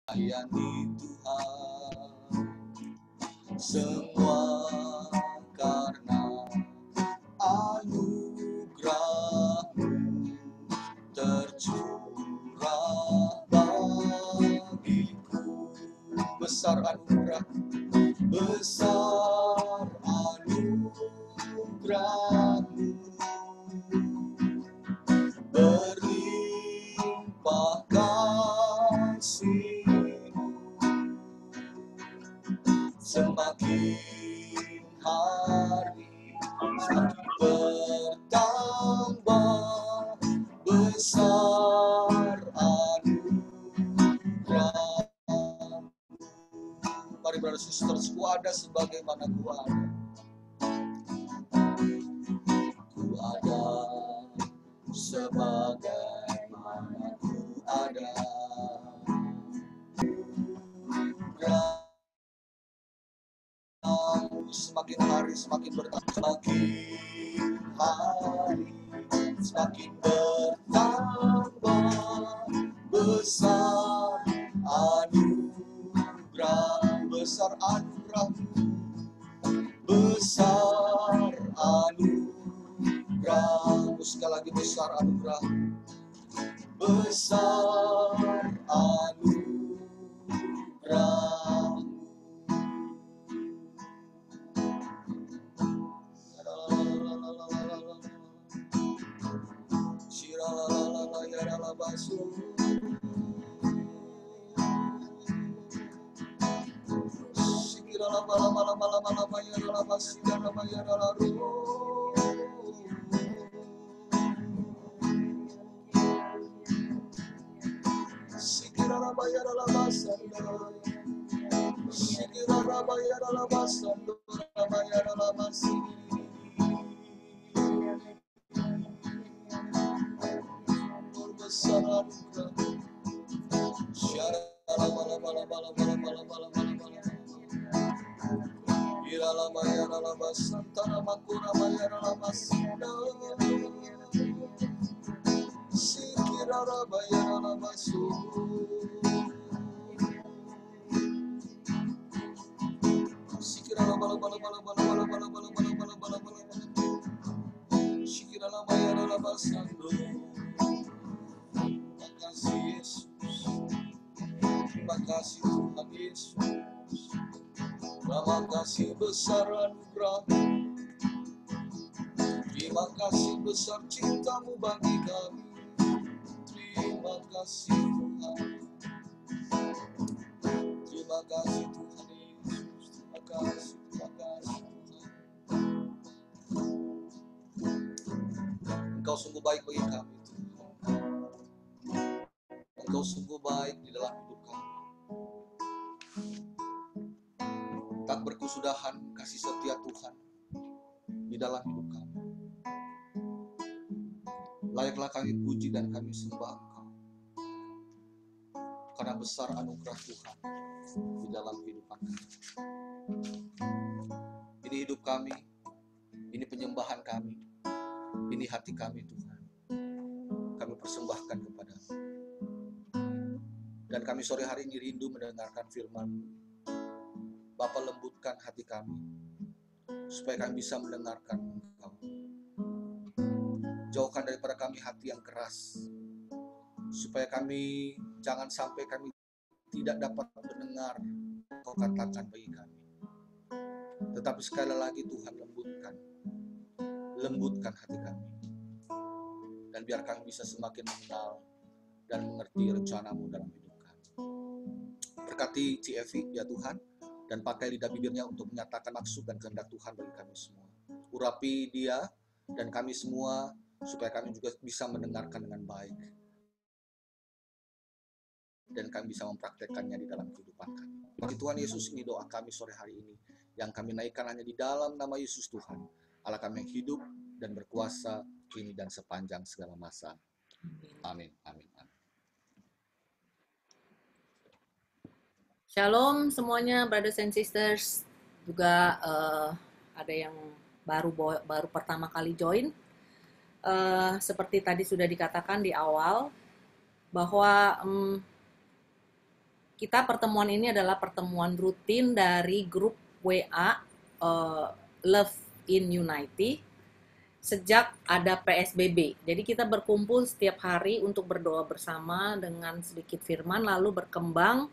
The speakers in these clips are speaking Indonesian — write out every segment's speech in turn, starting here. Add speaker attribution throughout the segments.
Speaker 1: layani Tuhan, semua karena anugerah-Mu tercurah bagiku. Besar anugerah, besar anugerah-Mu, berlimpah kasih-Mu, semakin hari semakin bertambah besar anugerah. Mari brother sisters, ku ada sebagaimana ku ada. Ku ada sebagaimana ku ada. Semakin hari semakin bertambah, semakin hari semakin bertambah besar anugerah, besar anugerah-Mu, besar anugerah-Mu. Sekali lagi, besar anugerah, besar anugerah. Makasih Yesus, terima kasih Tuhan Yesus, terima kasih besar anugerah, terima kasih besar cinta-Mu bagi kami. Terima kasih Tuhan, terima kasih Tuhan Yesus, terima kasih Tuhan. Engkau sungguh baik bagi kami Tuhan. Engkau sungguh baik di dalam hidup kami. Tak berkesudahan kasih setia Tuhan di dalam hidup kami. Layaklah kami puji dan kami sembah Engkau, karena besar anugerah Tuhan di dalam kehidupan kami. Ini hidup kami, ini penyembahan kami, ini hati kami Tuhan. Kami persembahkan kepada-Mu. Dan kami sore hari ini rindu mendengarkan firman-Mu. Bapa, lembutkan hati kami, supaya kami bisa mendengarkan Engkau. Jauhkan daripada kami hati yang keras, supaya kami jangan sampai kami tidak dapat mendengar Engkau katakan bagi kami. Tetapi sekali lagi Tuhan, lembutkan hati kami, dan biar kami bisa semakin mengenal dan mengerti rencana-Mu dalam hidup kami. Berkati CFI ya Tuhan, dan pakai lidah bibirnya untuk menyatakan maksud dan kehendak Tuhan bagi kami semua. Urapi dia dan kami semua, supaya kami juga bisa mendengarkan dengan baik, dan kami bisa mempraktekkannya di dalam kehidupan kami. Bagi Tuhan Yesus, ini doa kami sore hari ini, yang kami naikkan hanya di dalam nama Yesus Tuhan, Allah kami yang hidup dan berkuasa kini dan sepanjang segala masa. Amin. Amin. Amin.
Speaker 2: Shalom semuanya, brothers and sisters. Juga ada yang baru pertama kali join. Seperti tadi sudah dikatakan di awal bahwa pertemuan ini adalah pertemuan rutin dari grup WA Love in Unity sejak ada PSBB. Jadi kita berkumpul setiap hari untuk berdoa bersama dengan sedikit firman, lalu berkembang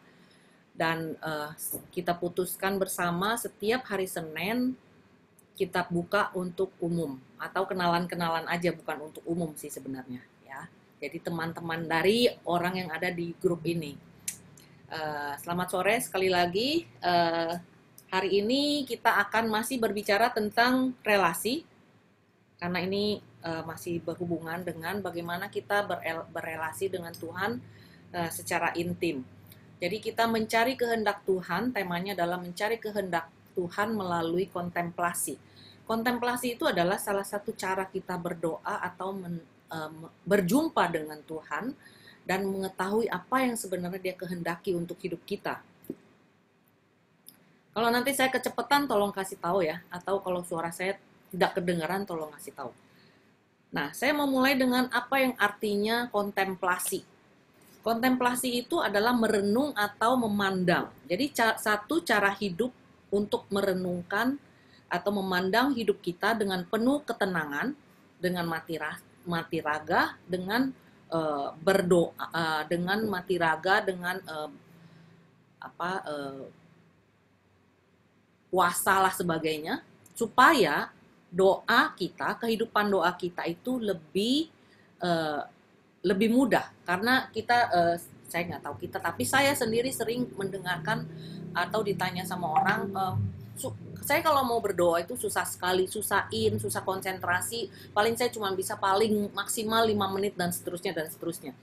Speaker 2: dan kita putuskan bersama setiap hari Senin kita buka untuk umum atau kenalan-kenalan aja, bukan untuk umum sih sebenarnya ya. Jadi teman-teman dari orang yang ada di grup ini. Selamat sore sekali lagi. Hari ini kita akan masih berbicara tentang relasi, karena ini masih berhubungan dengan bagaimana kita berrelasi dengan Tuhan secara intim. Jadi kita mencari kehendak Tuhan, temanya adalah mencari kehendak Tuhan melalui kontemplasi. Kontemplasi itu adalah salah satu cara kita berdoa atau berjumpa dengan Tuhan dan mengetahui apa yang sebenarnya Dia kehendaki untuk hidup kita. Kalau nanti saya kecepatan tolong kasih tahu ya, atau kalau suara saya tidak kedengaran tolong kasih tahu. Nah, saya mau mulai dengan apa yang artinya kontemplasi. Kontemplasi itu adalah merenung atau memandang. Jadi satu cara hidup untuk merenungkan atau memandang hidup kita dengan penuh ketenangan, dengan mati raga, dengan berdoa, dengan mati raga, dengan puasa lah sebagainya, supaya doa kita, kehidupan doa kita itu lebih mudah, karena kita saya nggak tahu kita, tapi saya sendiri sering mendengarkan atau ditanya sama orang, saya kalau mau berdoa itu susah sekali, susah konsentrasi, paling saya cuma bisa paling maksimal 5 menit dan seterusnya.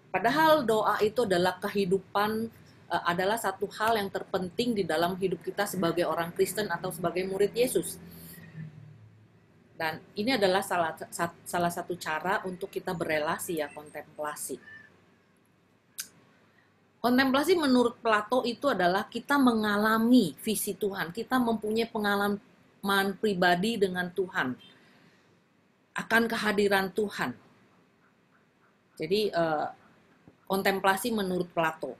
Speaker 2: Padahal doa itu adalah kehidupan, adalah satu hal yang terpenting di dalam hidup kita sebagai orang Kristen atau sebagai murid Yesus. Dan ini adalah salah satu cara untuk kita berelasi ya, kontemplasi. Kontemplasi menurut Plato itu adalah kita mengalami visi Tuhan, kita mempunyai pengalaman pribadi dengan Tuhan, akan kehadiran Tuhan. Jadi kontemplasi menurut Plato.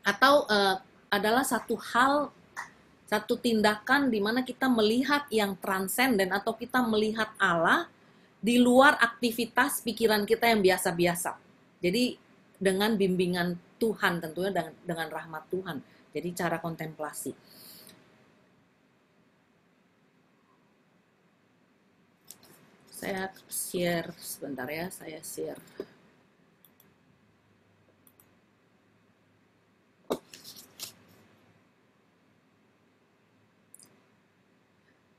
Speaker 2: Atau adalah satu tindakan di mana kita melihat yang transenden atau kita melihat Allah di luar aktivitas pikiran kita yang biasa-biasa. Jadi dengan bimbingan Tuhan tentunya, dengan rahmat Tuhan. Jadi cara kontemplasi. Saya share sebentar ya, saya share.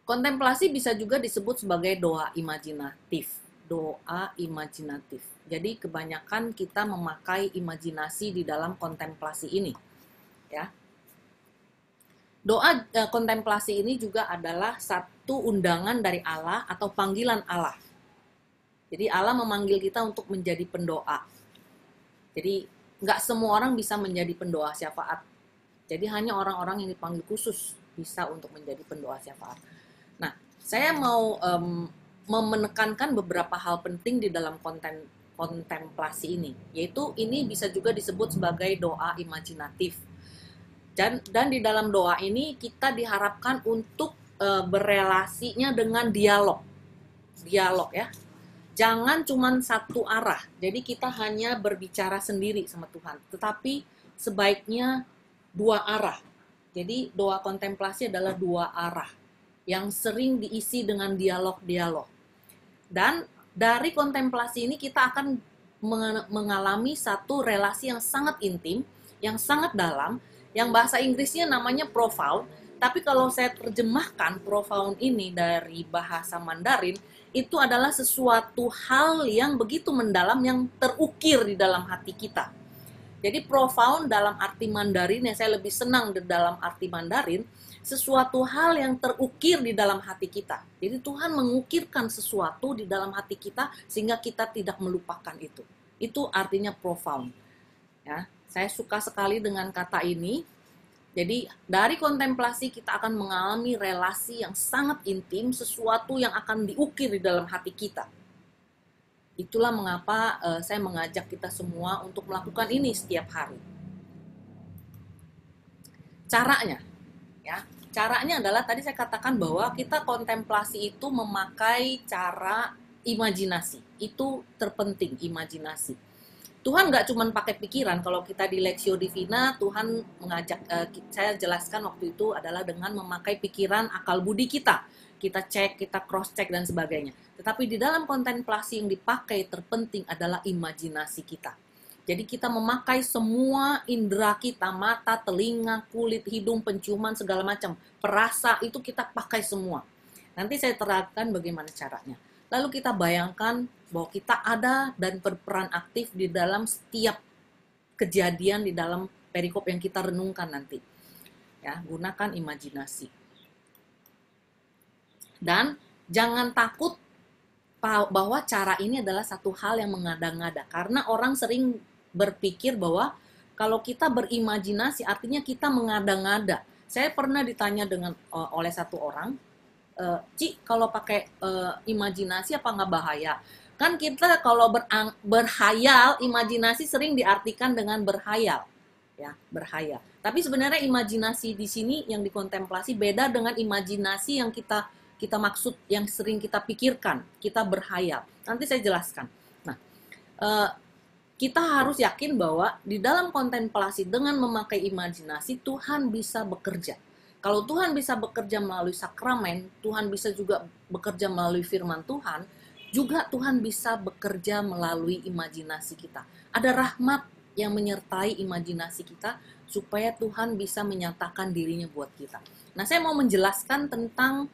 Speaker 2: Kontemplasi bisa juga disebut sebagai doa imajinatif. Doa imajinatif. Jadi kebanyakan kita memakai imajinasi di dalam kontemplasi ini. Ya. Doa kontemplasi ini juga adalah satu undangan dari Allah atau panggilan Allah. Jadi Allah memanggil kita untuk menjadi pendoa. Jadi nggak semua orang bisa menjadi pendoa syafaat. Jadi hanya orang-orang yang dipanggil khusus bisa untuk menjadi pendoa syafaat. Nah, saya mau menekankan beberapa hal penting di dalam kontemplasi ini, yaitu ini bisa juga disebut sebagai doa imajinatif. Dan di dalam doa ini kita diharapkan untuk berelasinya dengan dialog ya. Jangan cuma satu arah. Jadi kita hanya berbicara sendiri sama Tuhan, tetapi sebaiknya dua arah. Jadi doa kontemplasi adalah dua arah yang sering diisi dengan dialog-dialog. Dan dari kontemplasi ini kita akan mengalami satu relasi yang sangat intim, yang sangat dalam, yang bahasa Inggrisnya namanya profound. Tapi kalau saya terjemahkan profound ini dari bahasa Mandarin, itu adalah sesuatu hal yang begitu mendalam, yang terukir di dalam hati kita. Jadi profound dalam arti Mandarin, yang saya lebih senang dalam arti Mandarin, sesuatu hal yang terukir di dalam hati kita. Jadi Tuhan mengukirkan sesuatu di dalam hati kita sehingga kita tidak melupakan itu. Itu artinya profound. Ya, saya suka sekali dengan kata ini. Jadi dari kontemplasi kita akan mengalami relasi yang sangat intim, sesuatu yang akan diukir di dalam hati kita. Itulah mengapa saya mengajak kita semua untuk melakukan ini setiap hari. caranya, ya. Caranya adalah tadi saya katakan bahwa kita kontemplasi itu memakai cara imajinasi. Itu terpenting, imajinasi. Tuhan nggak cuma pakai pikiran. Kalau kita di Lectio Divina, Tuhan mengajak, saya jelaskan waktu itu adalah dengan memakai pikiran, akal budi kita. Kita cek, kita cross check dan sebagainya. Tetapi di dalam kontemplasi yang dipakai terpenting adalah imajinasi kita. Jadi kita memakai semua indera kita, mata, telinga, kulit, hidung, penciuman, segala macam. Perasa itu kita pakai semua. Nanti saya terangkan bagaimana caranya. Lalu kita bayangkan bahwa kita ada dan berperan aktif di dalam setiap kejadian di dalam perikop yang kita renungkan nanti. Ya, gunakan imajinasi. Dan jangan takut bahwa cara ini adalah satu hal yang mengada-ngada. Karena orang sering berpikir bahwa kalau kita berimajinasi artinya kita mengada-ngada. Saya pernah ditanya oleh satu orang, Ci, kalau pakai imajinasi apa nggak bahaya? Kan kita kalau berhayal, imajinasi sering diartikan dengan berhayal, ya, berhayal. Tapi sebenarnya imajinasi di sini yang dikontemplasi beda dengan imajinasi yang kita maksud, yang sering kita pikirkan, kita berhayal. Nanti saya jelaskan. Nah, kita harus yakin bahwa di dalam kontemplasi dengan memakai imajinasi, Tuhan bisa bekerja. Kalau Tuhan bisa bekerja melalui sakramen, Tuhan bisa juga bekerja melalui firman Tuhan, juga Tuhan bisa bekerja melalui imajinasi kita. Ada rahmat yang menyertai imajinasi kita, supaya Tuhan bisa menyatakan dirinya buat kita. Nah, saya mau menjelaskan tentang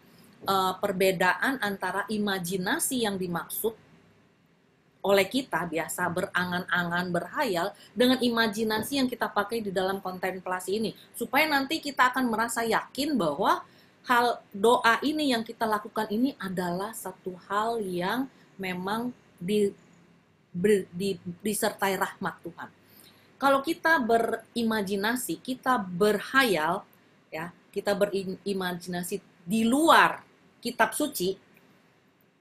Speaker 2: perbedaan antara imajinasi yang dimaksud oleh kita biasa berangan-angan, berhayal, dengan imajinasi yang kita pakai di dalam kontemplasi ini, supaya nanti kita akan merasa yakin bahwa hal doa ini yang kita lakukan ini adalah satu hal yang memang disertai rahmat Tuhan. Kalau kita berimajinasi, kita berhayal, ya, kita berimajinasi di luar kitab suci,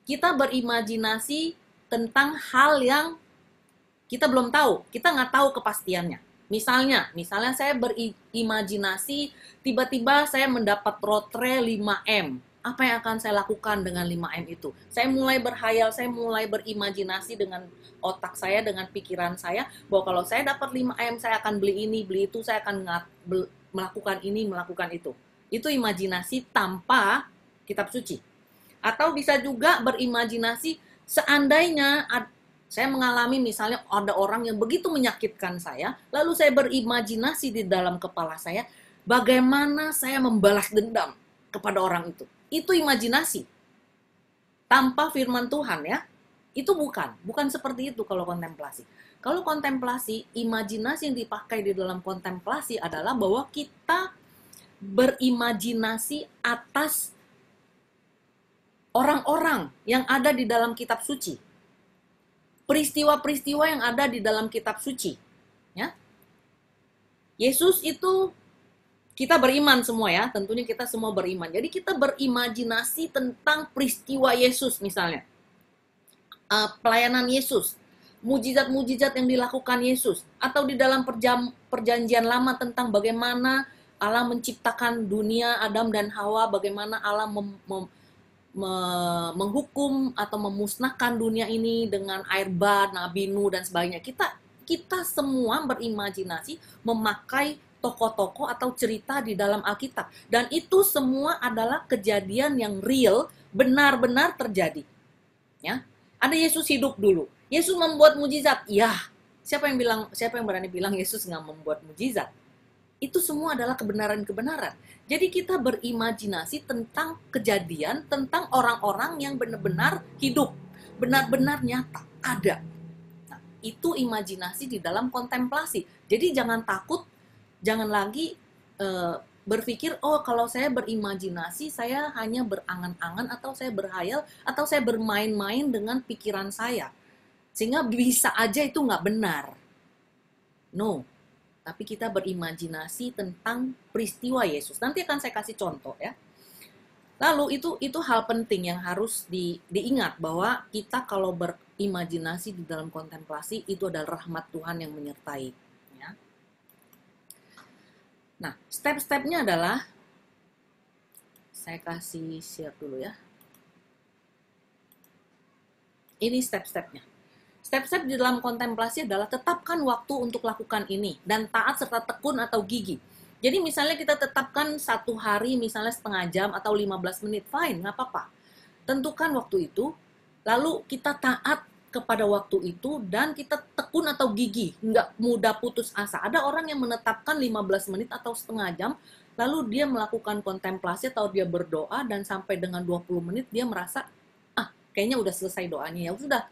Speaker 2: kita berimajinasi tentang hal yang kita belum tahu, kita nggak tahu kepastiannya. Misalnya saya berimajinasi, tiba-tiba saya mendapat lotre 5M. Apa yang akan saya lakukan dengan 5M itu? Saya mulai berhayal, saya mulai berimajinasi dengan otak saya, dengan pikiran saya, bahwa kalau saya dapat 5M, saya akan beli ini, beli itu, saya akan melakukan ini, melakukan itu. Itu imajinasi tanpa kitab suci. Atau bisa juga berimajinasi, seandainya saya mengalami misalnya ada orang yang begitu menyakitkan saya, lalu saya berimajinasi di dalam kepala saya, bagaimana saya membalas dendam kepada orang itu. Itu imajinasi. Tanpa firman Tuhan, ya. Itu bukan seperti itu kalau kontemplasi. Kalau kontemplasi, imajinasi yang dipakai di dalam kontemplasi adalah bahwa kita berimajinasi atas orang-orang yang ada di dalam kitab suci. Peristiwa-peristiwa yang ada di dalam kitab suci. Ya. Yesus itu, kita beriman semua, ya. Tentunya kita semua beriman. Jadi kita berimajinasi tentang peristiwa Yesus misalnya. Pelayanan Yesus. Mujizat-mujizat yang dilakukan Yesus. Atau di dalam perjanjian lama tentang bagaimana Allah menciptakan dunia, Adam dan Hawa. Bagaimana Allah menghukum atau memusnahkan dunia ini dengan air bah, Nabi Nuh dan sebagainya. Kita semua berimajinasi memakai tokoh-tokoh atau cerita di dalam Alkitab, dan itu semua adalah kejadian yang real, benar-benar terjadi. Ya, ada Yesus hidup dulu, Yesus membuat mujizat. Ya, siapa yang berani bilang Yesus nggak membuat mujizat? Itu semua adalah kebenaran-kebenaran. Jadi kita berimajinasi tentang kejadian, tentang orang-orang yang benar-benar hidup, benar-benar nyata, ada. Nah, itu imajinasi di dalam kontemplasi. Jadi jangan takut, jangan lagi berpikir, oh kalau saya berimajinasi, saya hanya berangan-angan, atau saya berhayal, atau saya bermain-main dengan pikiran saya. Sehingga bisa aja itu nggak benar. No. Tapi kita berimajinasi tentang peristiwa Yesus. Nanti akan saya kasih contoh, ya. Lalu itu hal penting yang harus diingat, bahwa kita kalau berimajinasi di dalam kontemplasi itu adalah rahmat Tuhan yang menyertai. Ya. Nah, step-stepnya adalah, saya kasih share dulu ya. Ini step-stepnya. Step-step di dalam kontemplasi adalah tetapkan waktu untuk lakukan ini dan taat serta tekun atau gigih. Jadi misalnya kita tetapkan satu hari misalnya setengah jam atau 15 menit, fine, nggak apa-apa. Tentukan waktu itu, lalu kita taat kepada waktu itu dan kita tekun atau gigih, nggak mudah putus asa. Ada orang yang menetapkan 15 menit atau setengah jam, lalu dia melakukan kontemplasi atau dia berdoa dan sampai dengan 20 menit dia merasa, kayaknya udah selesai doanya, ya sudah,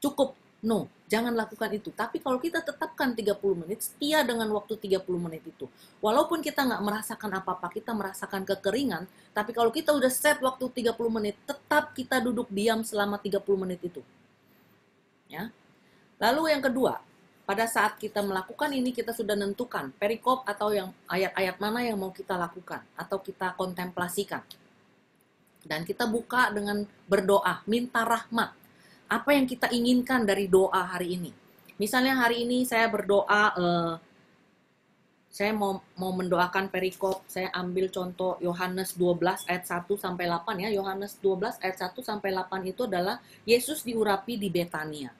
Speaker 2: cukup. No, jangan lakukan itu. Tapi kalau kita tetapkan 30 menit, setia dengan waktu 30 menit itu. Walaupun kita nggak merasakan apa-apa, kita merasakan kekeringan, tapi kalau kita udah set waktu 30 menit, tetap kita duduk diam selama 30 menit itu. Ya. Lalu yang kedua, pada saat kita melakukan ini, kita sudah nentukan perikop atau yang ayat-ayat mana yang mau kita lakukan, atau kita kontemplasikan. Dan kita buka dengan berdoa, minta rahmat. Apa yang kita inginkan dari doa hari ini. Misalnya hari ini saya berdoa, saya mau mendoakan perikop, saya ambil contoh Yohanes 12 ayat 1 sampai 8 ya. Yohanes 12 ayat 1 sampai 8 itu adalah Yesus diurapi di Betania.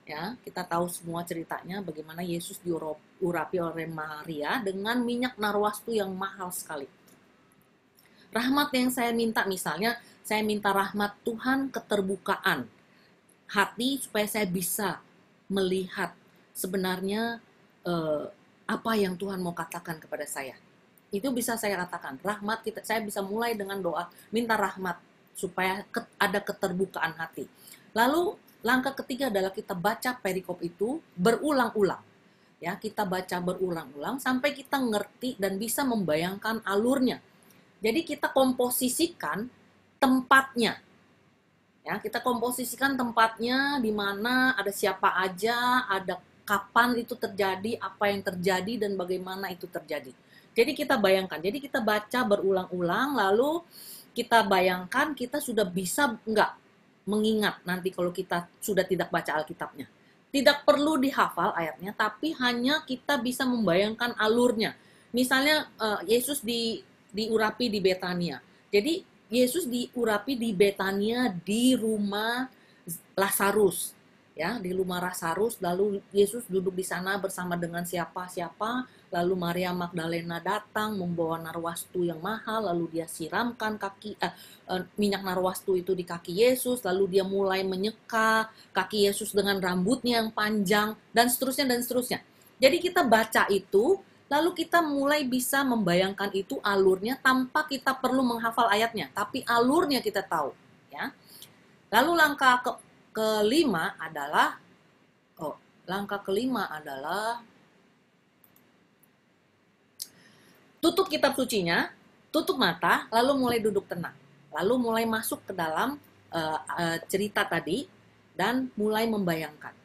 Speaker 2: Ya, kita tahu semua ceritanya bagaimana Yesus diurapi oleh Maria dengan minyak narwastu yang mahal sekali. Rahmat yang saya minta misalnya, saya minta rahmat Tuhan keterbukaan hati supaya saya bisa melihat sebenarnya apa yang Tuhan mau katakan kepada saya. Itu bisa saya katakan. Rahmat kita, saya bisa mulai dengan doa minta rahmat supaya ada keterbukaan hati. Lalu langkah ketiga adalah kita baca perikop itu berulang-ulang. Ya, kita baca berulang-ulang sampai kita ngerti dan bisa membayangkan alurnya. Jadi kita komposisikan tempatnya. Ya, kita komposisikan tempatnya di mana ada siapa aja, ada kapan itu terjadi, apa yang terjadi dan bagaimana itu terjadi. Jadi kita bayangkan, jadi kita baca berulang-ulang, lalu kita bayangkan kita sudah bisa nggak mengingat nanti kalau kita sudah tidak baca Alkitabnya. Tidak perlu dihafal ayatnya, tapi hanya kita bisa membayangkan alurnya. Misalnya Yesus diurapi di Betania. Jadi Yesus diurapi di Betania di rumah Lazarus, ya, di rumah Lazarus. Lalu Yesus duduk di sana bersama dengan siapa-siapa. Lalu Maria Magdalena datang membawa narwastu yang mahal, lalu dia siramkan minyak narwastu itu di kaki Yesus. Lalu dia mulai menyeka kaki Yesus dengan rambutnya yang panjang dan seterusnya dan seterusnya. Jadi kita baca itu. Lalu kita mulai bisa membayangkan itu alurnya tanpa kita perlu menghafal ayatnya, tapi alurnya kita tahu. Ya. Lalu kelima adalah tutup kitab sucinya, tutup mata, lalu mulai duduk tenang, lalu mulai masuk ke dalam cerita tadi dan mulai membayangkan.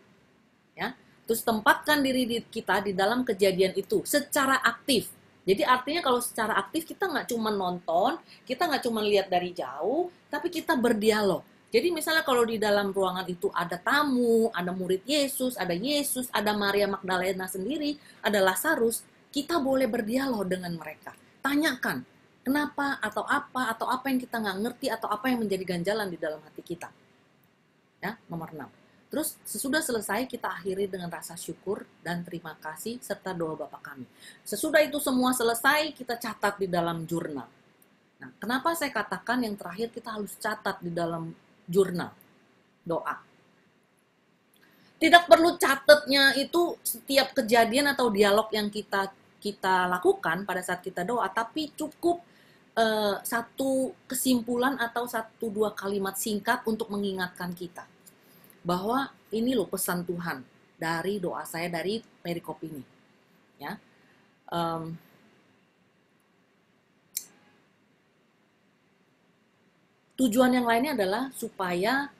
Speaker 2: Ya. Terus tempatkan diri kita di dalam kejadian itu secara aktif. Jadi artinya kalau secara aktif kita nggak cuma nonton, kita nggak cuma lihat dari jauh, tapi kita berdialog. Jadi misalnya kalau di dalam ruangan itu ada tamu, ada murid Yesus, ada Maria Magdalena sendiri, ada Lazarus, kita boleh berdialog dengan mereka. Tanyakan kenapa atau apa yang kita nggak ngerti atau apa yang menjadi ganjalan di dalam hati kita. Ya, nomor 6. Terus sesudah selesai kita akhiri dengan rasa syukur dan terima kasih serta doa Bapa kami. Sesudah itu semua selesai, kita catat di dalam jurnal. Nah, kenapa saya katakan yang terakhir kita harus catat di dalam jurnal doa. Tidak perlu catatnya itu setiap kejadian atau dialog yang kita lakukan pada saat kita doa, tapi cukup satu kesimpulan atau 1-2 kalimat singkat untuk mengingatkan kita bahwa ini loh pesan Tuhan dari doa saya dari perikop ini, ya. Tujuan yang lainnya adalah supaya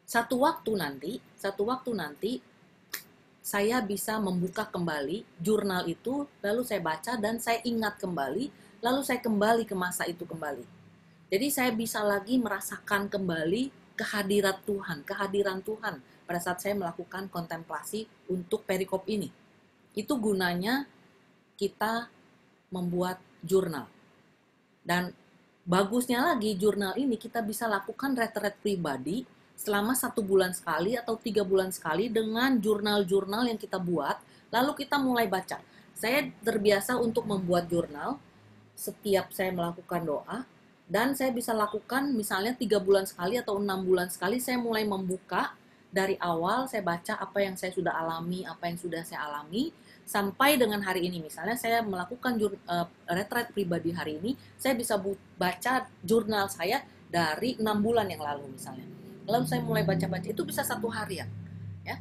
Speaker 2: satu waktu nanti saya bisa membuka kembali jurnal itu, lalu saya baca dan saya ingat kembali, lalu saya kembali ke masa itu kembali. Jadi saya bisa lagi merasakan kembali kehadiran Tuhan pada saat saya melakukan kontemplasi untuk perikop ini. Itu gunanya kita membuat jurnal. Dan bagusnya lagi, jurnal ini kita bisa lakukan retret pribadi selama 1 bulan sekali atau 3 bulan sekali dengan jurnal-jurnal yang kita buat, lalu kita mulai baca. Saya terbiasa untuk membuat jurnal setiap saya melakukan doa, dan saya bisa lakukan misalnya 3 bulan sekali atau 6 bulan sekali. Saya mulai membuka dari awal, saya baca apa yang saya sudah alami, apa yang sudah saya alami, sampai dengan hari ini. Misalnya saya melakukan retret pribadi hari ini, saya bisa baca jurnal saya dari 6 bulan yang lalu misalnya. Lalu saya mulai baca-baca, itu bisa 1 harian. Ya.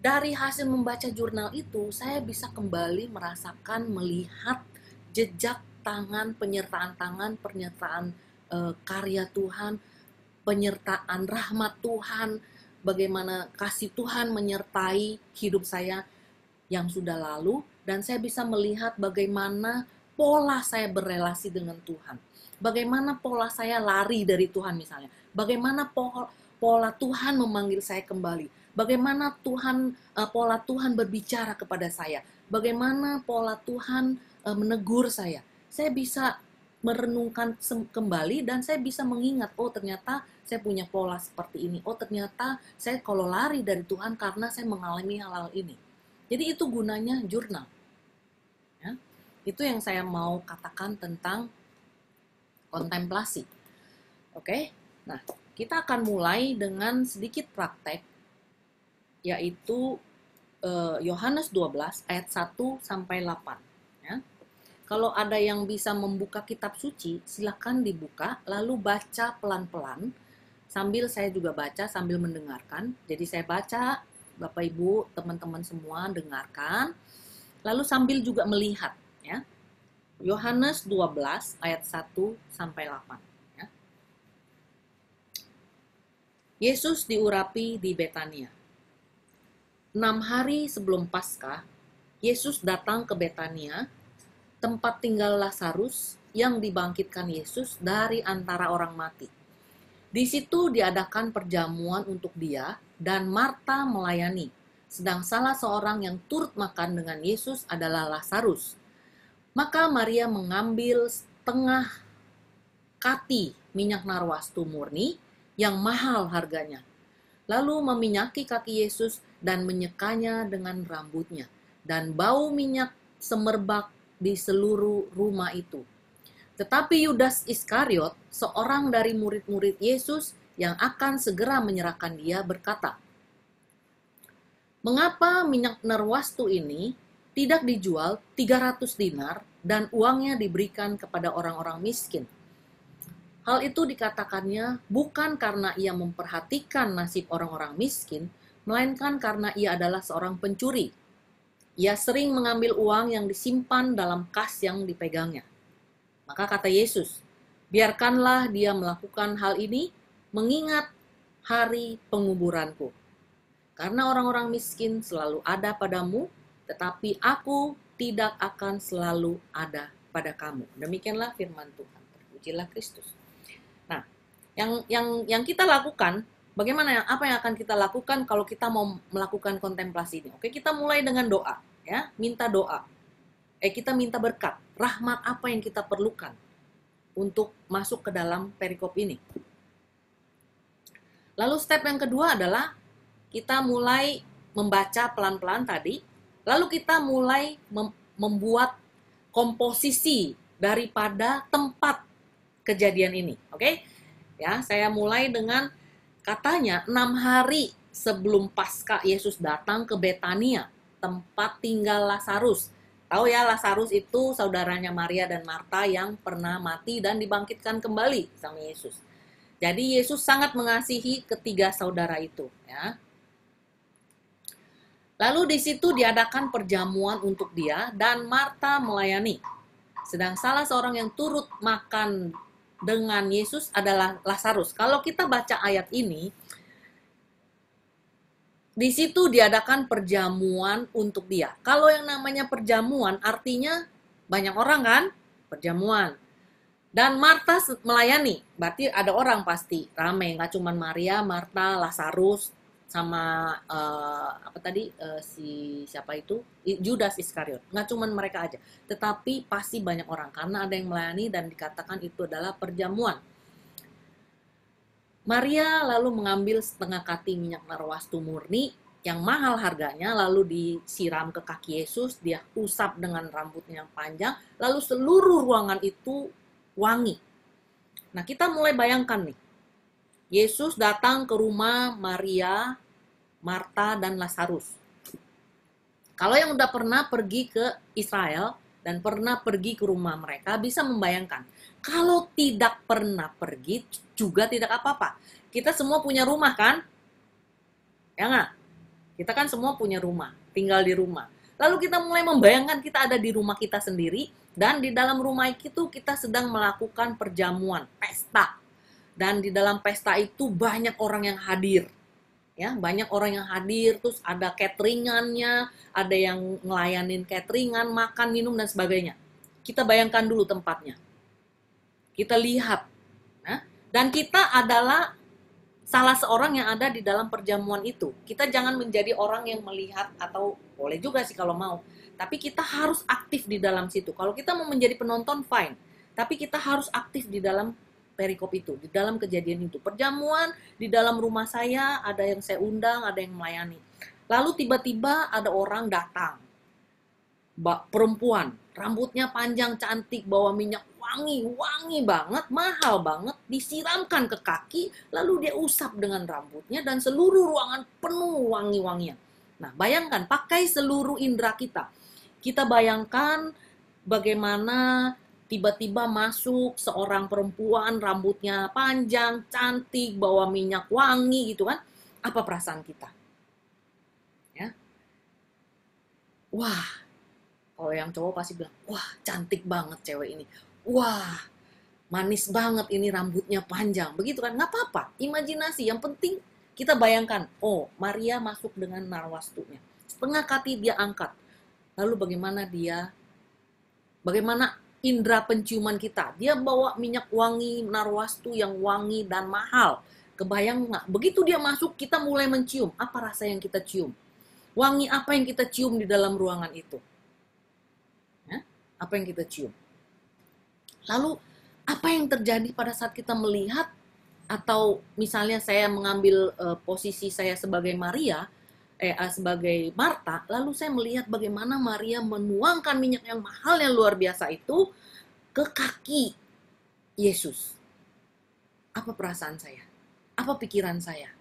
Speaker 2: Dari hasil membaca jurnal itu, saya bisa kembali merasakan, melihat jejak tangan, penyertaan karya Tuhan, penyertaan rahmat Tuhan, bagaimana kasih Tuhan menyertai hidup saya yang sudah lalu, dan saya bisa melihat bagaimana pola saya berrelasi dengan Tuhan. Bagaimana pola saya lari dari Tuhan misalnya. Bagaimana pola Tuhan memanggil saya kembali. Bagaimana pola Tuhan berbicara kepada saya. Bagaimana pola Tuhan menegur saya. Saya bisa merenungkan kembali dan saya bisa mengingat, oh ternyata saya punya pola seperti ini. Oh ternyata saya kalau lari dari Tuhan karena saya mengalami hal-hal ini. Jadi itu gunanya jurnal. Ya. Itu yang saya mau katakan tentang kontemplasi. Oke, nah kita akan mulai dengan sedikit praktek, yaitu Yohanes 12 ayat 1 sampai 8. Ya. Kalau ada yang bisa membuka kitab suci, silakan dibuka, lalu baca pelan-pelan, sambil saya juga baca, sambil mendengarkan. Jadi saya baca, Bapak Ibu, teman-teman semua dengarkan, lalu sambil juga melihat. Ya. Yohanes 12 ayat 1 sampai 8. Ya. Yesus diurapi di Betania. 6 hari sebelum Paskah, Yesus datang ke Betania, tempat tinggal Lazarus yang dibangkitkan Yesus dari antara orang mati. Di situ diadakan perjamuan untuk dia, dan Marta melayani, sedang salah seorang yang turut makan dengan Yesus adalah Lazarus. Maka Maria mengambil setengah kati minyak narwastu murni yang mahal harganya, lalu meminyaki kaki Yesus dan menyekanya dengan rambutnya, dan bau minyak semerbak di seluruh rumah itu. Tetapi Yudas Iskariot, seorang dari murid-murid Yesus yang akan segera menyerahkan dia, berkata, "Mengapa minyak narwastu ini tidak dijual 300 dinar dan uangnya diberikan kepada orang-orang miskin?" Hal itu dikatakannya bukan karena ia memperhatikan nasib orang-orang miskin, melainkan karena ia adalah seorang pencuri. Ia sering mengambil uang yang disimpan dalam kas yang dipegangnya. Maka kata Yesus, "Biarkanlah dia melakukan hal ini, mengingat hari penguburanku. Karena orang-orang miskin selalu ada padamu, tetapi aku tidak akan selalu ada pada kamu." Demikianlah firman Tuhan. Terpujilah Kristus. Nah, yang kita lakukan, apa yang akan kita lakukan kalau kita mau melakukan kontemplasi ini? Oke, kita mulai dengan doa, ya, minta doa. Kita minta berkat, rahmat apa yang kita perlukan untuk masuk ke dalam perikop ini. Lalu step yang kedua adalah kita mulai membaca pelan-pelan tadi, lalu kita mulai membuat komposisi daripada tempat kejadian ini. Oke? Ya, saya mulai dengan katanya 6 hari sebelum Paskah Yesus datang ke Betania, tempat tinggal Lazarus. Tahu ya, Lazarus itu saudaranya Maria dan Marta yang pernah mati dan dibangkitkan kembali sama Yesus. Jadi Yesus sangat mengasihi ketiga saudara itu, ya. Lalu di situ diadakan perjamuan untuk dia dan Marta melayani. Sedang salah seorang yang turut makan dengan Yesus adalah Lazarus. Kalau kita baca ayat ini, di situ diadakan perjamuan untuk dia. Kalau yang namanya perjamuan artinya banyak orang kan? Perjamuan. Dan Marta melayani, berarti ada orang pasti, ramai, nggak cuma Maria, Marta, Lazarus, sama apa tadi si siapa itu Judas Iskariot. Nggak cuman mereka aja, tetapi pasti banyak orang karena ada yang melayani dan dikatakan itu adalah perjamuan. Maria lalu mengambil setengah kati minyak narwastu murni yang mahal harganya, lalu disiram ke kaki Yesus, dia usap dengan rambutnya yang panjang, lalu seluruh ruangan itu wangi. Nah, kita mulai bayangkan nih, Yesus datang ke rumah Maria, Marta, dan Lazarus. Kalau yang udah pernah pergi ke Israel dan pernah pergi ke rumah mereka, bisa membayangkan. Kalau tidak pernah pergi, juga tidak apa-apa. Kita semua punya rumah kan? Ya nggak? Kita kan semua punya rumah, tinggal di rumah. Lalu kita mulai membayangkan kita ada di rumah kita sendiri, dan di dalam rumah itu kita sedang melakukan perjamuan, pesta. Dan di dalam pesta itu banyak orang yang hadir. Ya, banyak orang yang hadir, terus ada cateringannya, ada yang ngelayanin cateringan, makan, minum, dan sebagainya. Kita bayangkan dulu tempatnya. Kita lihat. Nah, dan kita adalah salah seorang yang ada di dalam perjamuan itu. Kita jangan menjadi orang yang melihat, atau boleh juga sih kalau mau. Tapi kita harus aktif di dalam situ. Kalau kita mau menjadi penonton, fine. Tapi kita harus aktif di dalam perikop itu, di dalam kejadian itu. Perjamuan di dalam rumah saya, ada yang saya undang, ada yang melayani. Lalu tiba-tiba ada orang datang. Perempuan, rambutnya panjang, cantik, bawa minyak wangi banget, mahal banget, disiramkan ke kaki, lalu dia usap dengan rambutnya, dan seluruh ruangan penuh wangi-wangian. Nah, bayangkan, pakai seluruh indera kita. Kita bayangkan bagaimana tiba-tiba masuk seorang perempuan, rambutnya panjang, cantik, bawa minyak wangi gitu kan. Apa perasaan kita? Ya. Wah, kalau yang cowok pasti bilang, wah cantik banget cewek ini. Wah, manis banget ini rambutnya panjang. Begitu kan, nggak apa-apa. Imajinasi, yang penting kita bayangkan, oh Maria masuk dengan narwastunya. Setengah kati dia angkat. Lalu bagaimana indera penciuman kita. Dia bawa minyak wangi, narwastu yang wangi dan mahal. Kebayang nggak? Begitu dia masuk, kita mulai mencium. Apa rasa yang kita cium? Wangi apa yang kita cium di dalam ruangan itu? Ya? Apa yang kita cium? Lalu, apa yang terjadi pada saat kita melihat, atau misalnya saya mengambil posisi saya sebagai Maria, sebagai Marta, lalu saya melihat bagaimana Maria menuangkan minyak yang mahal yang luar biasa itu ke kaki Yesus. Apa perasaan saya? Apa pikiran saya?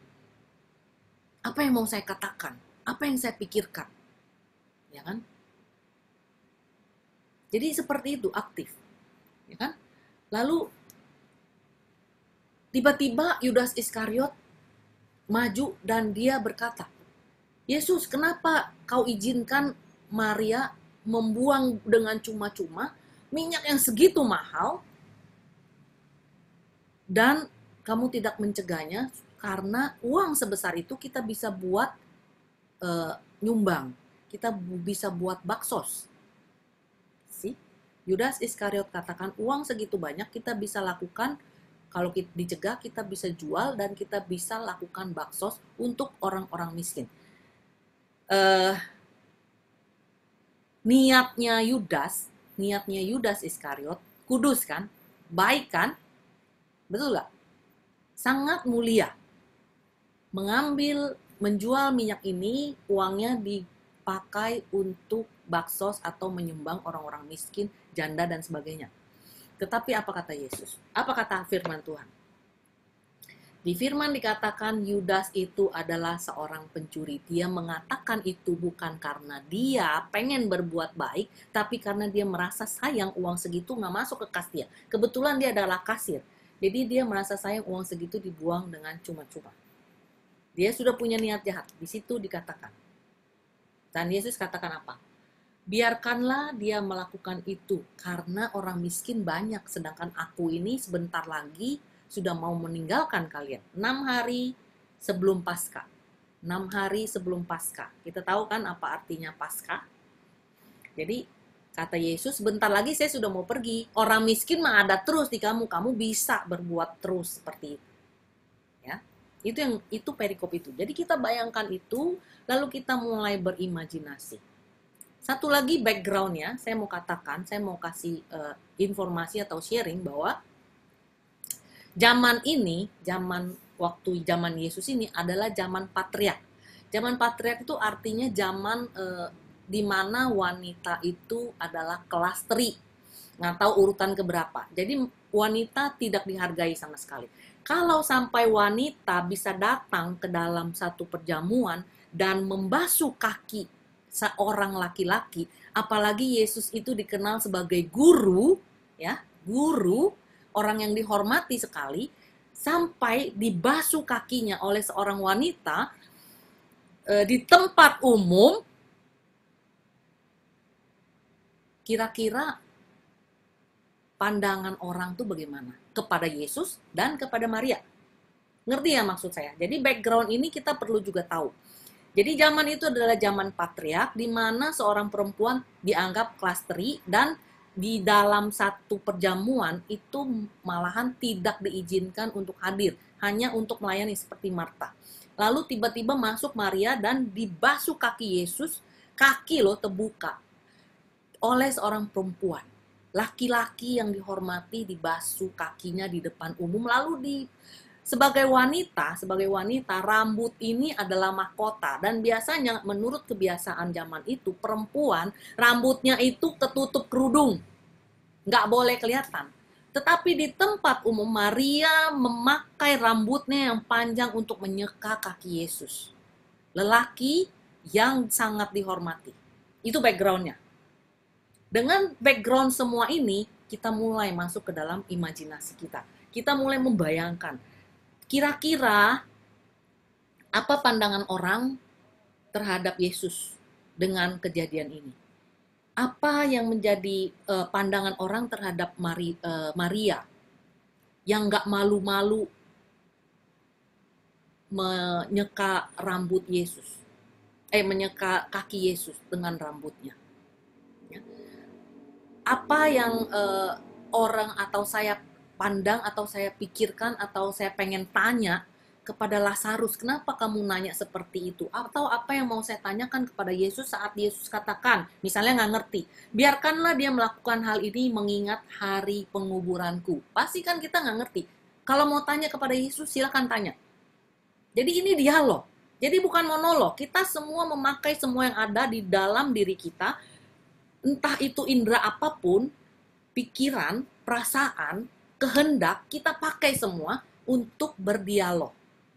Speaker 2: Apa yang mau saya katakan? Apa yang saya pikirkan? Ya kan? Jadi seperti itu, aktif. Ya kan? Lalu tiba-tiba Yudas Iskariot maju dan dia berkata, Yesus, kenapa kau izinkan Maria membuang dengan cuma-cuma minyak yang segitu mahal dan kamu tidak mencegahnya, karena uang sebesar itu kita bisa buat nyumbang, kita bisa buat baksos. Yudas Iskariot katakan, uang segitu banyak kita bisa lakukan, kalau kita dicegah kita bisa jual dan kita bisa lakukan baksos untuk orang-orang miskin. Niatnya Yudas Iskariot kudus kan, baik kan, betul nggak? Sangat mulia. Menjual minyak ini, uangnya dipakai untuk baksos atau menyumbang orang-orang miskin, janda dan sebagainya. Tetapi apa kata Yesus? Apa kata firman Tuhan? Di firman dikatakan Yudas itu adalah seorang pencuri. Dia mengatakan itu bukan karena dia pengen berbuat baik, tapi karena dia merasa sayang uang segitu nggak masuk ke kas dia. Kebetulan dia adalah kasir. Jadi dia merasa sayang uang segitu dibuang dengan cuma-cuma. Dia sudah punya niat jahat. Di situ dikatakan. Dan Yesus katakan apa? Biarkanlah dia melakukan itu, karena orang miskin banyak, sedangkan aku ini sebentar lagi sudah mau meninggalkan kalian. 6 hari sebelum Paskah. 6 hari sebelum Paskah. Kita tahu kan apa artinya Paskah? Jadi kata Yesus, sebentar lagi saya sudah mau pergi. Orang miskin mah ada terus di kamu bisa berbuat terus seperti itu. Ya. Itu perikop itu. Jadi kita bayangkan itu, lalu kita mulai berimajinasi. Satu lagi backgroundnya, saya mau katakan, saya mau kasih informasi atau sharing bahwa zaman ini, zaman Yesus ini adalah zaman patriark. Zaman patriark itu artinya zaman di mana wanita itu adalah kelas teri, nggak tahu urutan keberapa. Jadi wanita tidak dihargai sama sekali. Kalau sampai wanita bisa datang ke dalam satu perjamuan dan membasuh kaki seorang laki-laki, apalagi Yesus itu dikenal sebagai guru, ya, guru, orang yang dihormati sekali, sampai dibasuh kakinya oleh seorang wanita di tempat umum, kira-kira pandangan orang tuh bagaimana kepada Yesus dan kepada Maria. Ngerti ya maksud saya? Jadi background ini kita perlu juga tahu. Jadi zaman itu adalah zaman patriark, di mana seorang perempuan dianggap kelas teri, dan di dalam satu perjamuan itu malahan tidak diizinkan untuk hadir, hanya untuk melayani seperti Marta. Lalu tiba-tiba masuk Maria dan dibasuh kaki Yesus, kaki loh terbuka oleh seorang perempuan. Laki-laki yang dihormati dibasuh kakinya di depan umum, lalu sebagai wanita, rambut ini adalah mahkota, dan biasanya menurut kebiasaan zaman itu, perempuan rambutnya itu ketutup kerudung, nggak boleh kelihatan. Tetapi di tempat umum, Maria memakai rambutnya yang panjang untuk menyeka kaki Yesus. Lelaki yang sangat dihormati. Itu backgroundnya. Dengan background semua ini, kita mulai masuk ke dalam imajinasi kita. Kita mulai membayangkan, kira-kira apa pandangan orang terhadap Yesus dengan kejadian ini? Apa yang menjadi pandangan orang terhadap Maria yang gak malu-malu menyeka rambut Yesus, menyeka kaki Yesus dengan rambutnya? Apa yang orang atau saya pandang atau saya pikirkan atau saya pengen tanya kepada Lazarus, kenapa kamu nanya seperti itu? Atau apa yang mau saya tanyakan kepada Yesus saat Yesus katakan, misalnya nggak ngerti, biarkanlah dia melakukan hal ini mengingat hari penguburanku. Pasti kan kita nggak ngerti. Kalau mau tanya kepada Yesus, silakan tanya. Jadi ini dialog. Jadi bukan monolog. Kita semua memakai semua yang ada di dalam diri kita, entah itu indera apapun, pikiran, perasaan, kehendak, kita pakai semua untuk berdialog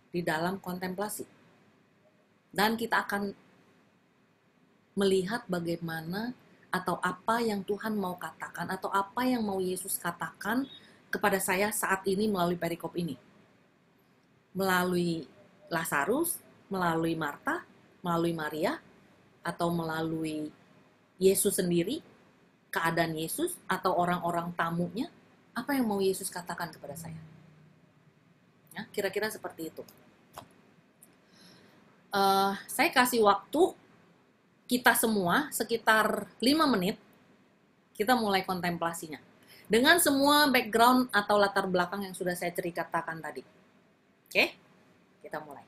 Speaker 2: di dalam kontemplasi. Dan kita akan melihat bagaimana atau apa yang Tuhan mau katakan, atau apa yang mau Yesus katakan kepada saya saat ini melalui perikop ini. Melalui Lazarus, melalui Marta, melalui Maria, atau melalui Yesus sendiri, keadaan Yesus, atau orang-orang tamunya, apa yang mau Yesus katakan kepada saya? Ya, kira-kira seperti itu. Saya kasih waktu kita semua sekitar 5 menit, kita mulai kontemplasinya. Dengan semua background atau latar belakang yang sudah saya ceritakan tadi. Oke? Kita mulai.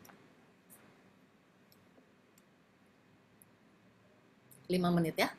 Speaker 2: 5 menit ya.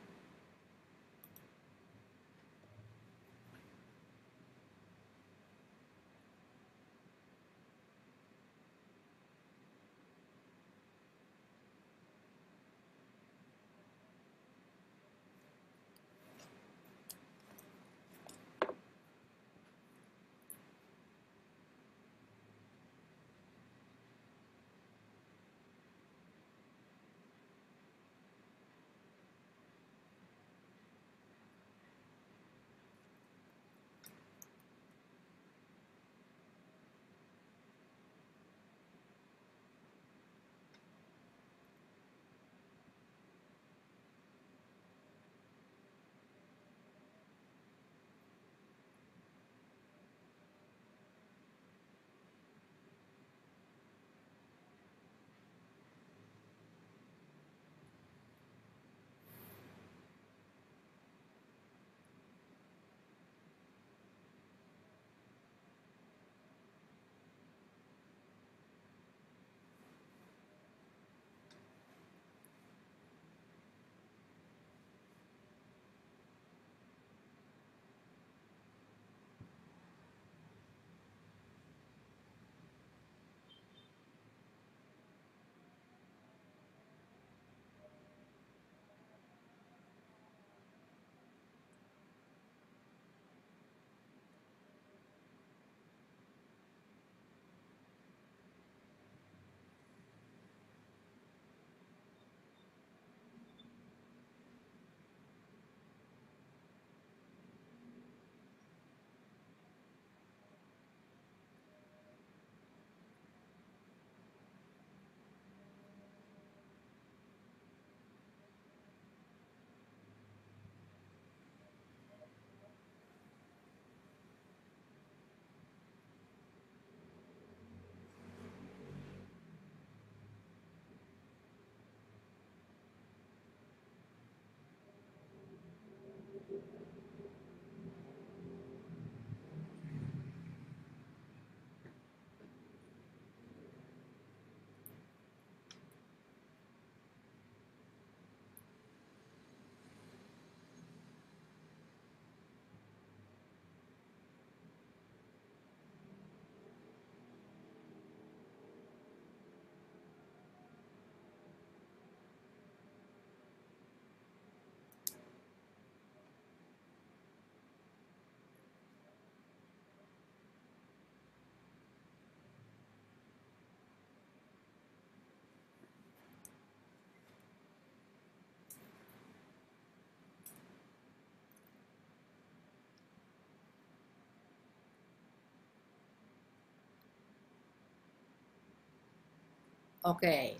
Speaker 2: Oke.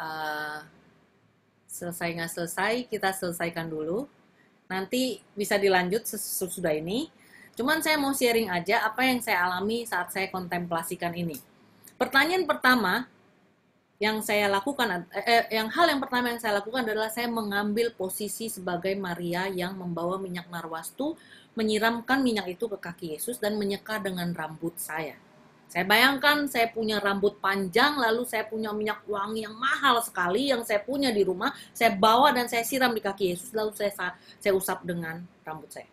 Speaker 2: Eh, selesai nggak selesai, kita selesaikan dulu. Nanti bisa dilanjut sesudah ini. Cuman saya mau sharing aja apa yang saya alami saat saya kontemplasikan ini. Pertanyaan pertama hal yang pertama yang saya lakukan adalah saya mengambil posisi sebagai Maria yang membawa minyak narwastu, menyiramkan minyak itu ke kaki Yesus dan menyeka dengan rambut saya. Saya bayangkan saya punya rambut panjang, lalu saya punya minyak wangi yang mahal sekali yang saya punya di rumah, saya bawa dan saya siram di kaki Yesus, lalu saya usap dengan rambut saya.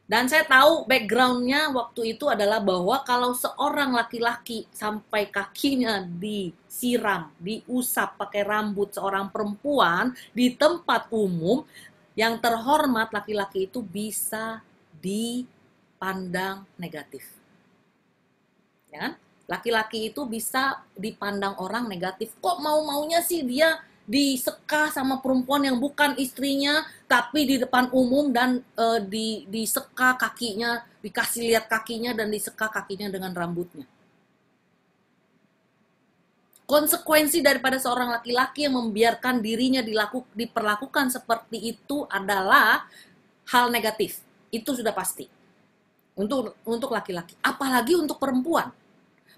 Speaker 2: Dan saya tahu backgroundnya waktu itu adalah bahwa kalau seorang laki-laki sampai kakinya disiram, diusap pakai rambut seorang perempuan di tempat umum, yang terhormat laki-laki itu bisa dipandang negatif. Ya kan? Laki-laki itu bisa dipandang orang negatif. Kok mau-maunya sih dia diseka sama perempuan yang bukan istrinya, tapi di depan umum dan diseka kakinya, dikasih lihat kakinya dan diseka kakinya dengan rambutnya. Konsekuensi daripada seorang laki-laki yang membiarkan dirinya diperlakukan seperti itu adalah hal negatif. Itu sudah pasti. Untuk laki-laki. Apalagi untuk perempuan.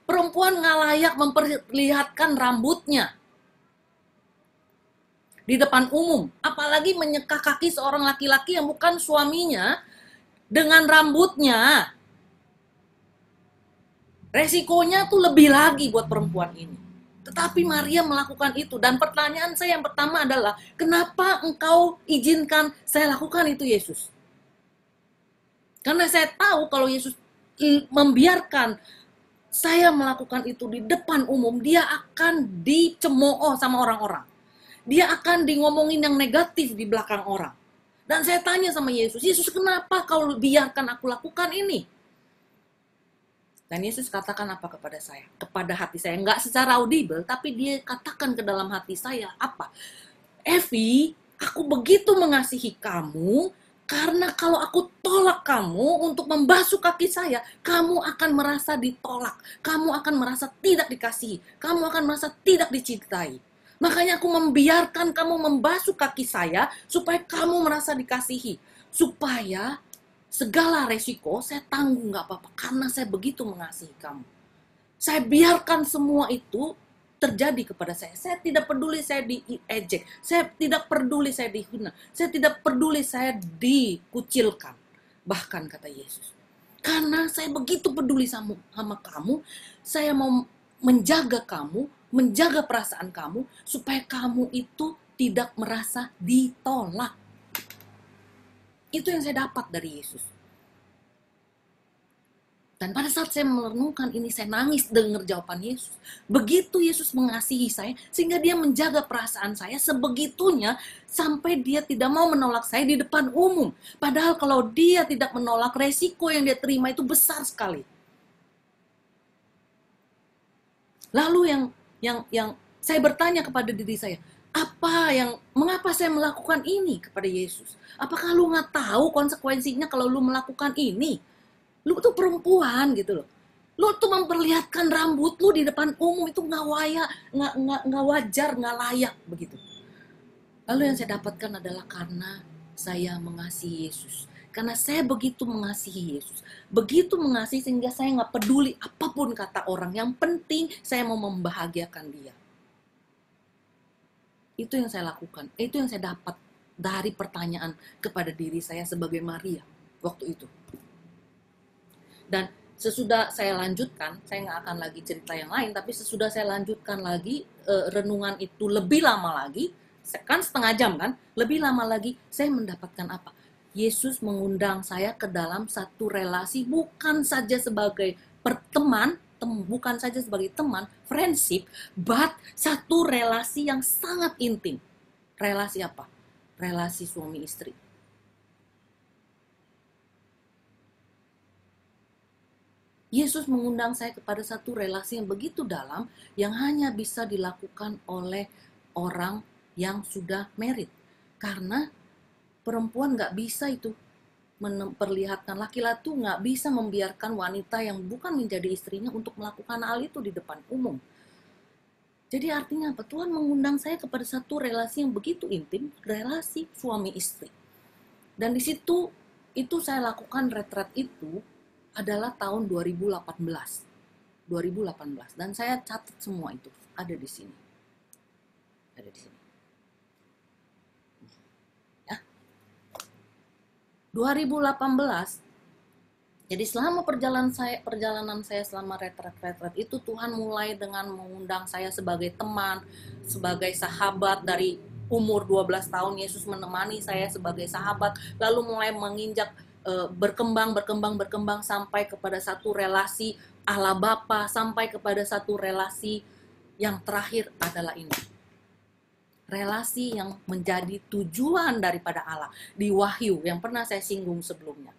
Speaker 2: Perempuan nggak layak memperlihatkan rambutnya di depan umum, apalagi menyeka kaki seorang laki-laki yang bukan suaminya dengan rambutnya. Resikonya tuh lebih lagi buat perempuan ini. Tetapi Maria melakukan itu. Dan pertanyaan saya yang pertama adalah, kenapa engkau izinkan saya lakukan itu, Yesus? Karena saya tahu kalau Yesus membiarkan saya melakukan itu di depan umum, dia akan dicemooh sama orang-orang. Dia akan di ngomongin yang negatif di belakang orang. Dan saya tanya sama Yesus, Yesus kenapa kau biarkan aku lakukan ini? Dan Yesus katakan apa kepada saya? Kepada hati saya. Enggak secara audible, tapi dia katakan ke dalam hati saya, apa? Evi, aku begitu mengasihi kamu, karena kalau aku tolak kamu untuk membasuh kaki saya, kamu akan merasa ditolak. Kamu akan merasa tidak dikasihi. Kamu akan merasa tidak dicintai. Makanya aku membiarkan kamu membasuh kaki saya supaya kamu merasa dikasihi. Supaya segala resiko saya tanggung gak apa-apa. Karena saya begitu mengasihi kamu. Saya biarkan semua itu terjadi kepada saya. Saya tidak peduli saya diejek. Saya tidak peduli saya dihina. Saya tidak peduli saya dikucilkan. Bahkan kata Yesus. Karena saya begitu peduli sama kamu. Saya mau menjaga kamu, menjaga perasaan kamu, supaya kamu itu tidak merasa ditolak. Itu yang saya dapat dari Yesus. Dan pada saat saya merenungkan ini, saya nangis dengar jawaban Yesus. Begitu Yesus mengasihi saya, sehingga dia menjaga perasaan saya sebegitunya, sampai dia tidak mau menolak saya di depan umum. Padahal kalau dia tidak menolak, resiko yang dia terima itu besar sekali. Lalu yang saya bertanya kepada diri saya, mengapa saya melakukan ini kepada Yesus? Apakah lu nggak tahu konsekuensinya kalau lu melakukan ini? Lu tuh perempuan gitu loh. Lu tuh memperlihatkan rambut lu di depan umum itu nggak wajar, nggak layak begitu. Lalu yang saya dapatkan adalah karena saya mengasihi Yesus. Karena saya begitu mengasihi Yesus. Begitu mengasihi sehingga saya nggak peduli apapun kata orang. Yang penting saya mau membahagiakan dia. Itu yang saya lakukan. Itu yang saya dapat dari pertanyaan kepada diri saya sebagai Maria waktu itu. Dan sesudah saya lanjutkan, saya nggak akan lagi cerita yang lain, tapi sesudah saya lanjutkan lagi renungan itu lebih lama lagi, kan setengah jam kan, lebih lama lagi, saya mendapatkan apa? Yesus mengundang saya ke dalam satu relasi, bukan saja sebagai bukan saja sebagai teman, friendship, but satu relasi yang sangat intim. Relasi apa? Relasi suami istri. Yesus mengundang saya kepada satu relasi yang begitu dalam, yang hanya bisa dilakukan oleh orang yang sudah married. Karena perempuan nggak bisa itu memperlihatkan, laki-laki tuh nggak bisa membiarkan wanita yang bukan menjadi istrinya untuk melakukan hal itu di depan umum. Jadi artinya apa? Tuhan mengundang saya kepada satu relasi yang begitu intim, relasi suami istri. Dan di situ itu saya lakukan retret itu adalah tahun 2018. 2018 dan saya catat semua itu ada di sini. Ada di sini. Ya. 2018. Jadi selama perjalanan saya selama retret itu Tuhan mulai dengan mengundang saya sebagai teman, sebagai sahabat. Dari umur 12 tahun Yesus menemani saya sebagai sahabat, lalu mulai menginjak berkembang sampai kepada satu relasi Allah Bapa, sampai kepada satu relasi yang terakhir adalah ini. Relasi yang menjadi tujuan daripada Allah di Wahyu yang pernah saya singgung sebelumnya.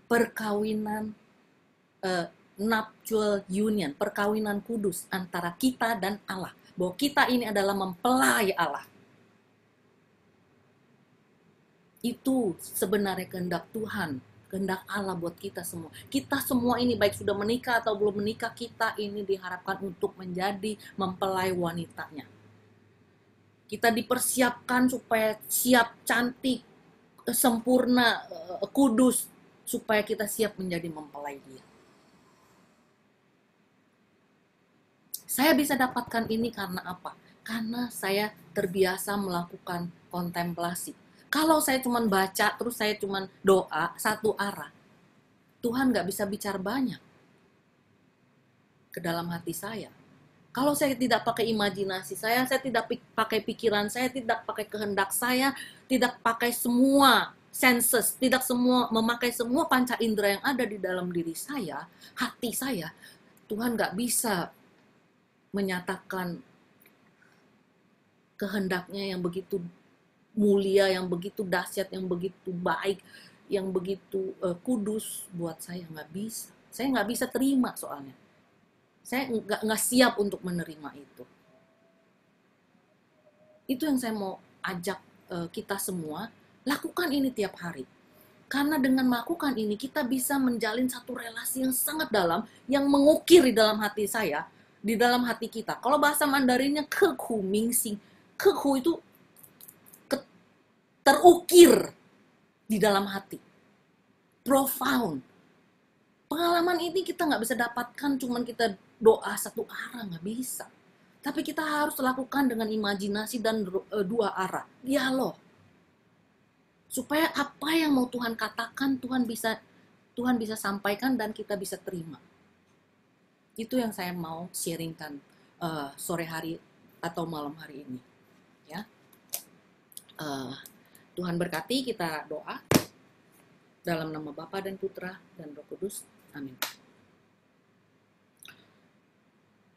Speaker 2: Perkawinan nuptial union, perkawinan kudus antara kita dan Allah. Bahwa kita ini adalah mempelai Allah. Itu sebenarnya kehendak Tuhan, kehendak Allah buat kita semua. Kita semua ini baik sudah menikah atau belum menikah, kita ini diharapkan untuk menjadi mempelai wanitanya. Kita dipersiapkan supaya siap, cantik, sempurna, kudus, supaya kita siap menjadi mempelai Dia. Saya bisa dapatkan ini karena apa? Karena saya terbiasa melakukan kontemplasi. Kalau saya cuma baca, terus saya cuma doa, satu arah, Tuhan gak bisa bicara banyak ke dalam hati saya. Kalau saya tidak pakai imajinasi saya tidak pakai pikiran saya, tidak pakai kehendak saya, tidak pakai semua senses, tidak memakai semua panca indera yang ada di dalam diri saya, hati saya, Tuhan gak bisa menyatakan kehendaknya yang begitu mulia, yang begitu dahsyat, yang begitu baik, yang begitu kudus buat saya. Nggak bisa. Saya nggak bisa terima soalnya. Saya nggak siap untuk menerima itu. Itu yang saya mau ajak kita semua, lakukan ini tiap hari. Karena dengan melakukan ini, kita bisa menjalin satu relasi yang sangat dalam, yang mengukir di dalam hati saya, di dalam hati kita. Kalau bahasa Mandarinnya, keku mingsing. Keku itu terukir di dalam hati. Profound. Pengalaman ini kita nggak bisa dapatkan cuman kita doa satu arah, nggak bisa. Tapi kita harus lakukan dengan imajinasi dan dua arah. Dialog. Supaya apa yang mau Tuhan katakan, Tuhan bisa sampaikan dan kita bisa terima. Itu yang saya mau sharingkan sore hari atau malam hari ini. Ya. Tuhan berkati, kita doa dalam nama Bapa dan Putra dan Roh Kudus. Amin.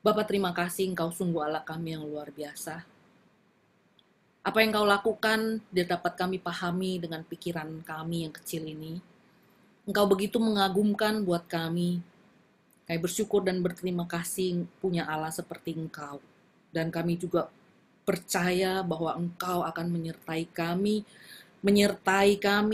Speaker 2: Bapa, terima kasih, Engkau sungguh Allah kami yang luar biasa. Apa yang Engkau lakukan dapat kami pahami dengan pikiran kami yang kecil ini. Engkau begitu mengagumkan buat kami. Kami bersyukur dan berterima kasih punya Allah seperti Engkau. Dan kami juga percaya bahwa Engkau akan menyertai kami,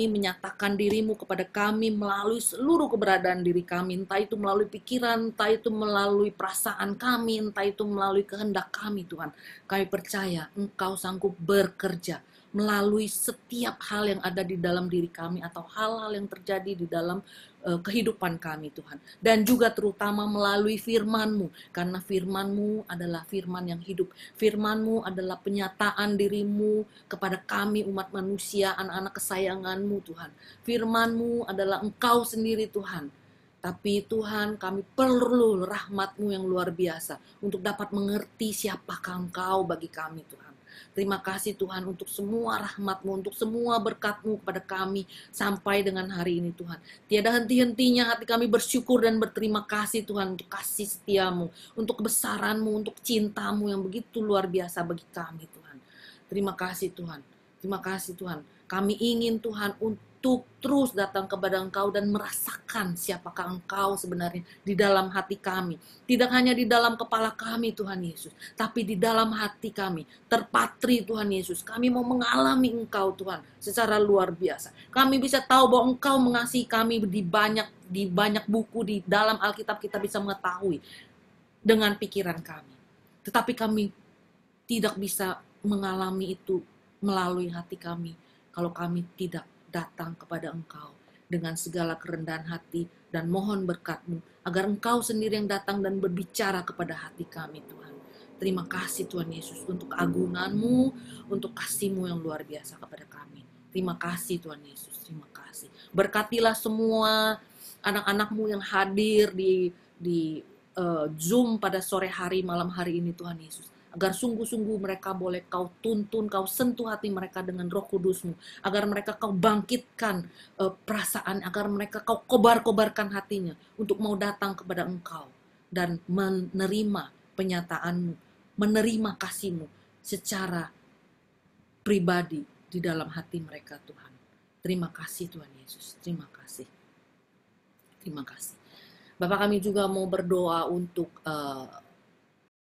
Speaker 2: menyatakan dirimu kepada kami melalui seluruh keberadaan diri kami, entah itu melalui pikiran, entah itu melalui perasaan kami, entah itu melalui kehendak kami, Tuhan. Kami percaya Engkau sanggup bekerja melalui setiap hal yang ada di dalam diri kami atau hal-hal yang terjadi di dalam kehidupan kami, Tuhan. Dan juga terutama melalui firman-Mu, karena firman-Mu adalah firman yang hidup. Firman-Mu adalah penyataan diri-Mu kepada kami umat manusia, anak-anak kesayangan-Mu, Tuhan. Firman-Mu adalah Engkau sendiri, Tuhan. Tapi Tuhan, kami perlu rahmat-Mu yang luar biasa untuk dapat mengerti siapakah Engkau bagi kami, Tuhan. Terima kasih Tuhan untuk semua rahmat-Mu, untuk semua berkat-Mu kepada kami sampai dengan hari ini, Tuhan. Tiada henti-hentinya hati kami bersyukur dan berterima kasih, Tuhan, untuk kasih setia-Mu, untuk kebesaran-Mu, untuk cinta-Mu yang begitu luar biasa bagi kami, Tuhan. Terima kasih Tuhan. Terima kasih Tuhan. Kami ingin Tuhan untuk terus datang kepada Engkau dan merasakan siapakah Engkau sebenarnya di dalam hati kami. Tidak hanya di dalam kepala kami, Tuhan Yesus, tapi di dalam hati kami. Terpatri, Tuhan Yesus. Kami mau mengalami Engkau, Tuhan, secara luar biasa. Kami bisa tahu bahwa Engkau mengasihi kami di banyak buku di dalam Alkitab, kita bisa mengetahui dengan pikiran kami. Tetapi kami tidak bisa mengalami itu melalui hati kami kalau kami tidak datang kepada Engkau dengan segala kerendahan hati dan mohon berkat-Mu agar Engkau sendiri yang datang dan berbicara kepada hati kami, Tuhan. Terima kasih Tuhan Yesus untuk keagungan-Mu, untuk kasih-Mu yang luar biasa kepada kami. Terima kasih Tuhan Yesus, terima kasih. Berkatilah semua anak-anak-Mu yang hadir di Zoom pada sore hari, malam hari ini Tuhan Yesus. Agar sungguh-sungguh mereka boleh Kau tuntun, Kau sentuh hati mereka dengan Roh Kudus-Mu. Agar mereka Kau bangkitkan perasaan, agar mereka Kau kobar-kobarkan hatinya untuk mau datang kepada Engkau dan menerima penyataan-Mu, menerima kasih-Mu secara pribadi di dalam hati mereka, Tuhan. Terima kasih Tuhan Yesus, terima kasih. Terima kasih. Bapak, kami juga mau berdoa untuk